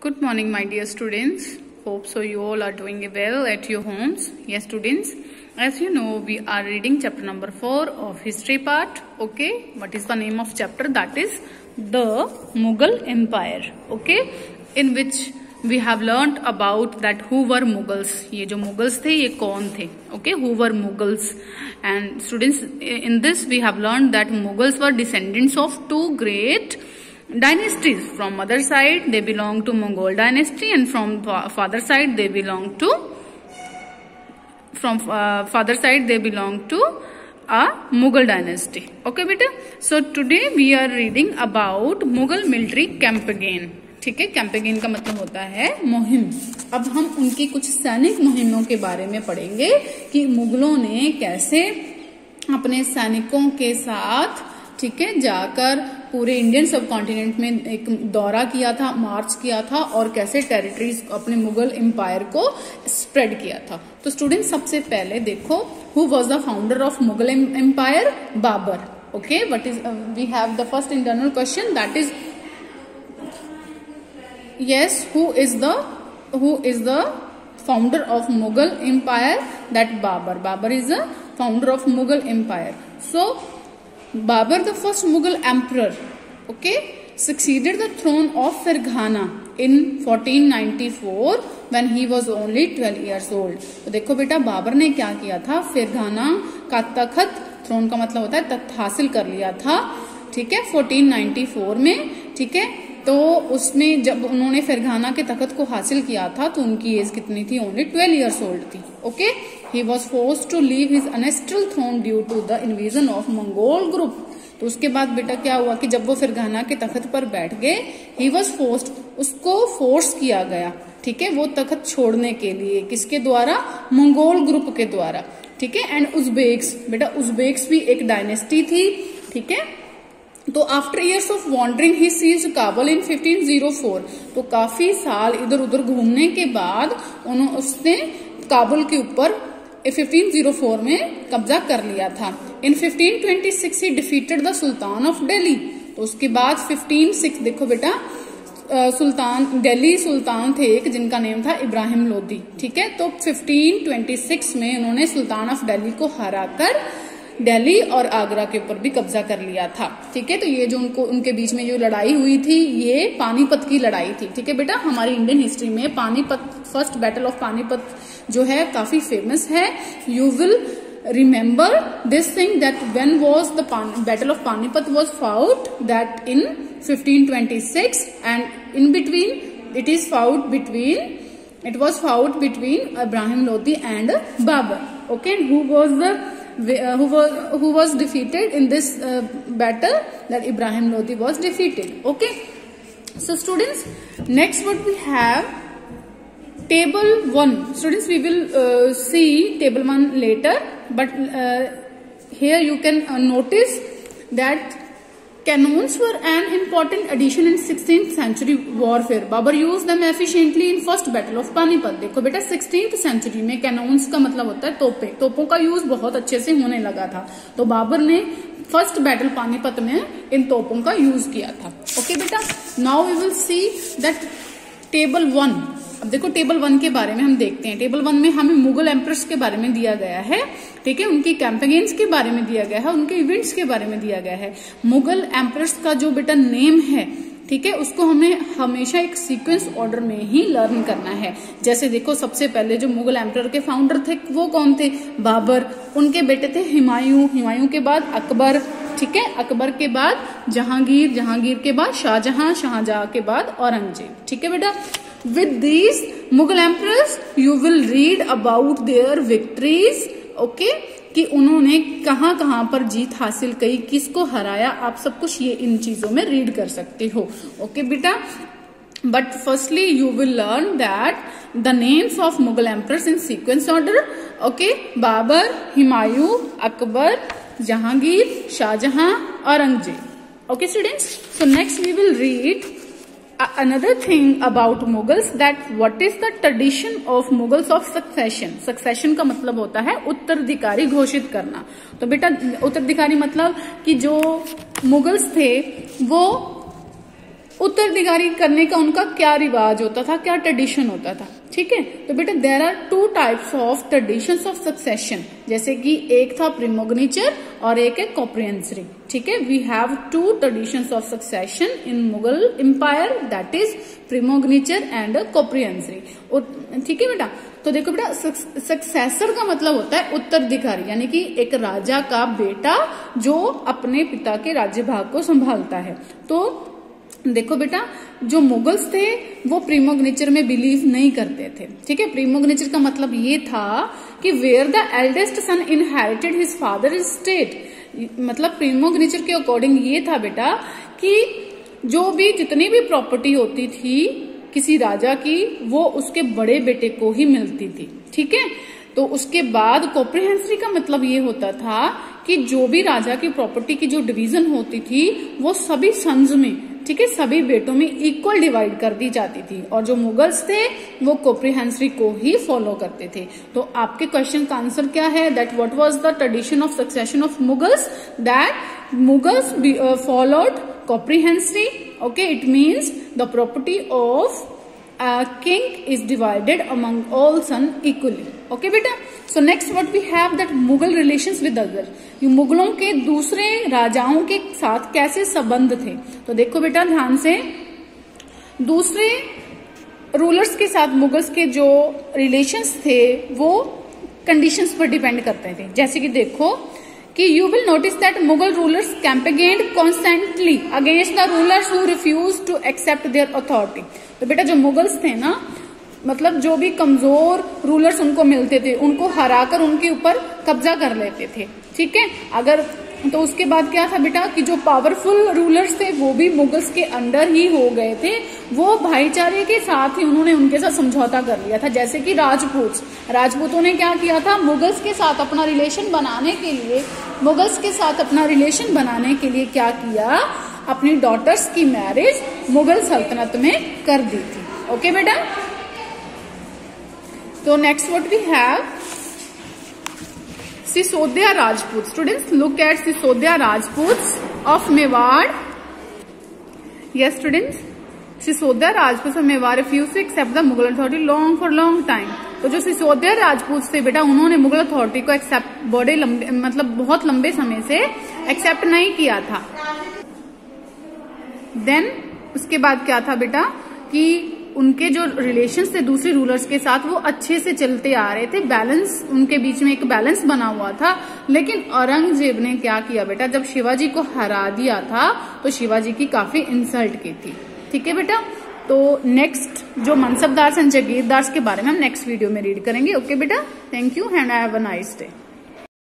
Good morning, my dear students. Hope so you all are doing well at your homes. Yes, students, as you know, we are reading chapter number 4 of history part. Okay, what is the name of chapter? That is the Mughal Empire. Okay, in which we have learnt about that who were Mughals. ये जो Mughals थे ये कौन थे? Okay, who were Mughals? And students, in this we have learned that Mughals were descendants of two great dynasties. From mother side they belong to Mongol dynasty, and from father side they belong to a Mughal dynasty. Okay beta, so today we are reading about Mughal military campaign. ठीक है, कैंपेगेन का मतलब होता है मुहिम। अब हम उनकी कुछ सैनिक मुहिमों के बारे में पढ़ेंगे कि मुगलों ने कैसे अपने सैनिकों के साथ, ठीक है, जाकर पूरे इंडियन सब कॉन्टिनेंट में एक दौरा किया था, मार्च किया था, और कैसे टेरिटरीज अपने मुगल एम्पायर को स्प्रेड किया था। तो स्टूडेंट, सबसे पहले देखो, who was the founder of Mughal empire? Babur. Okay, what is, we have the first internal question, that is yes, who is the founder of Mughal empire? That Babar is the founder of Mughal empire. So Babar, the first Mughal emperor, okay, succeeded the throne of Ferghana in 1494 when he was only 12 years old. तो देखो बेटा, बाबर ने क्या किया था, फेरघाना का तख्त, throne का मतलब होता है तख्त, हासिल कर लिया था, ठीक है, 1494 में, ठीक है। तो उसमें जब उन्होंने फेरघाना के तख्त को हासिल किया था तो उनकी एज कितनी थी? ओनली 12 इयर्स ओल्ड थी। Okay, he was forced to leave his ancestral throne due to the invasion of Mongol group. तो उसके बाद बेटा क्या हुआ कि जब वो फेरघाना के तख्त पर बैठ गए, ही वॉज फोर्स्ड, उसको फोर्स किया गया, ठीक है, वो तख्त छोड़ने के लिए। किसके द्वारा? मंगोल ग्रुप के द्वारा, ठीक है। एंड उज़्बेक्स, बेटा उज़्बेक्स भी एक डायनेस्टी थी, ठीक है। तो after years of wandering he seized Kabul in 1504। तो काफी साल इधर उधर घूमने के बाद उसने काबुल के ऊपर 1504 में कब्जा कर लिया था। इन 1526 ही defeated the sultan of Delhi. तो उसके बाद 1506, देखो बेटा, दिल्ली सुल्तान थे एक, जिनका नेम था इब्राहिम लोदी, ठीक है। तो 1526 में उन्होंने सुल्तान ऑफ दिल्ली को हराकर दिल्ली और आगरा के ऊपर भी कब्जा कर लिया था, ठीक है। तो ये जो उनके बीच में जो लड़ाई हुई थी, ये पानीपत की लड़ाई थी, ठीक है बेटा। हमारी इंडियन हिस्ट्री में Panipat, first battle of Panipat जो है काफी फेमस है। You will remember this thing that when was the battle of Panipat was fought, that in 1526, and in between it was fought between Ibrahim Lodi and Babur. Okay, who was defeated in this battle? That Ibrahim Lodi was defeated. Okay, so students, next what we have, table 1. Students, we will see table 1 later, but here you can notice that cannons were an important addition in 16th century warfare. Babar used them efficiently in first battle of Panipat. देखो बेटा, 16th century में cannons का मतलब होता है तोपें, तोपों का use बहुत अच्छे से होने लगा था। तो बाबर ने फर्स्ट बैटल पानीपत में इन तोपों का यूज किया था। ओके बेटा, now we will see that table 1। अब देखो, टेबल 1 के बारे में हम देखते हैं। टेबल 1 में हमें मुगल एम्प्रेस के बारे में दिया गया है, ठीक है, उनकी कैंपेगेन्स के बारे में दिया गया है, उनके इवेंट्स के बारे में दिया गया है। मुगल एम्प्रेस का जो बेटा नेम है, ठीक है, उसको हमें हमेशा एक सीक्वेंस ऑर्डर में ही लर्न करना है। जैसे देखो, सबसे पहले जो मुगल एम्परर के फाउंडर थे वो कौन थे? बाबर। उनके बेटे थे हुमायूं, हुमायूं के बाद अकबर, ठीक है, अकबर के बाद जहांगीर, जहांगीर के बाद शाहजहां, शाहजहां के बाद औरंगजेब, ठीक है बेटा। With these Mughal emperors you will read about their victories, okay, कि उन्होंने कहाँ कहाँ पर जीत हासिल की, किसको हराया, आप सब कुछ ये इन चीजों में रीड कर सकते हो। ओके बेटा, but firstly you will learn that the names of Mughal emperors in sequence order. Okay, Babar, Humayun, Akbar, Jahangir, Shahjahan, Aurangzeb. Okay students, so next we will read another thing about Mughals, that what is the tradition of Mughals of succession. Succession का मतलब होता है उत्तराधिकारी घोषित करना। तो बेटा, उत्तराधिकारी मतलब कि जो मुगल्स थे वो उत्तराधिकारी करने का उनका क्या रिवाज होता था, क्या ट्रेडिशन होता था। ठीक है, तो बेटा there are 2 types of traditions of succession, जैसे कि एक था प्रीमोगनीचर और एक है कॉम्प्रिहेंसरी। ठीक है, we have 2 traditions of succession in Mughal empire, that is primogeniture and comprehensory. ठीक है बेटा, तो देखो बेटा सक्सेसर का मतलब होता है उत्तराधिकारी, यानी कि एक राजा का बेटा जो अपने पिता के राज्यभाग को संभालता है। तो देखो बेटा जो मुगल्स थे वो प्रीमोगनीचर में बिलीव नहीं करते थे। ठीक है, प्रीमोगनीचर का मतलब ये था कि where the eldest son inherited his father state, मतलब प्रीमोगनीचर के अकॉर्डिंग ये था बेटा कि जो भी जितनी भी प्रॉपर्टी होती थी किसी राजा की वो उसके बड़े बेटे को ही मिलती थी। ठीक है, तो उसके बाद कॉम्प्रिहेंसरी का मतलब ये होता था कि जो भी राजा की प्रॉपर्टी की जो डिवीजन होती थी वो सभी सन्स में, ठीक है, सभी बेटों में इक्वल डिवाइड कर दी जाती थी, और जो मुगल्स थे वो कॉम्प्रिहेंसरी को ही फॉलो करते थे। तो आपके क्वेश्चन का आंसर क्या है, that what was the tradition of succession of Mughals, that Mughals followed comprehensory. Okay, it means the property of king is divided among all son equally. Okay बेटा, so next what we have that Mughal relations with other, ये मुगलों के दूसरे राजाओं के साथ कैसे संबंध थे। तो देखो बेटा ध्यान से, दूसरे रूलर्स के साथ मुगल्स के जो रिलेशंस थे वो कंडीशंस पर डिपेंड करते थे। जैसे कि देखो कि you will notice that Mughal rulers campaigned constantly against the rulers who refuse to accept their authority. तो बेटा जो मुगल्स थे ना, मतलब जो भी कमजोर रूलर्स उनको मिलते थे उनको हराकर उनके ऊपर कब्जा कर लेते थे। ठीक है, अगर तो उसके बाद क्या था बेटा कि जो पावरफुल रूलर्स थे वो भी मुगल्स के अंडर ही हो गए थे, वो भाईचारे के साथ ही उन्होंने उनके साथ समझौता कर लिया था। जैसे कि राजपूतों ने क्या किया था, मुगल्स के साथ अपना रिलेशन बनाने के लिए क्या किया, अपनी डॉटर्स की मैरिज मुगल सल्तनत में कर दी थी। ओके बेटा, तो next what we have Sisodiya Rajputs. Students, look at Sisodiya Rajputs of Mewar. Yes, students, Sisodiya Rajputs of Mewar refused to accept the Mughal authority for long time. तो जो सिसोदिया राजपूत थे बेटा उन्होंने मुगल अथॉरिटी को एक्सेप्ट बहुत लंबे समय से एक्सेप्ट नहीं किया था। देन उसके बाद क्या था बेटा कि उनके जो रिलेशंस थे दूसरे रूलर्स के साथ वो अच्छे से चलते आ रहे थे, बैलेंस उनके बीच में एक बैलेंस बना हुआ था। लेकिन औरंगजेब ने क्या किया बेटा, जब शिवाजी को हरा दिया था तो शिवाजी की काफी इंसल्ट की थी। ठीक है बेटा, तो नेक्स्ट जो मनसबदार एंड जागीरदार के बारे में हम नेक्स्ट वीडियो में रीड करेंगे। ओके बेटा, thank you and have a nice day.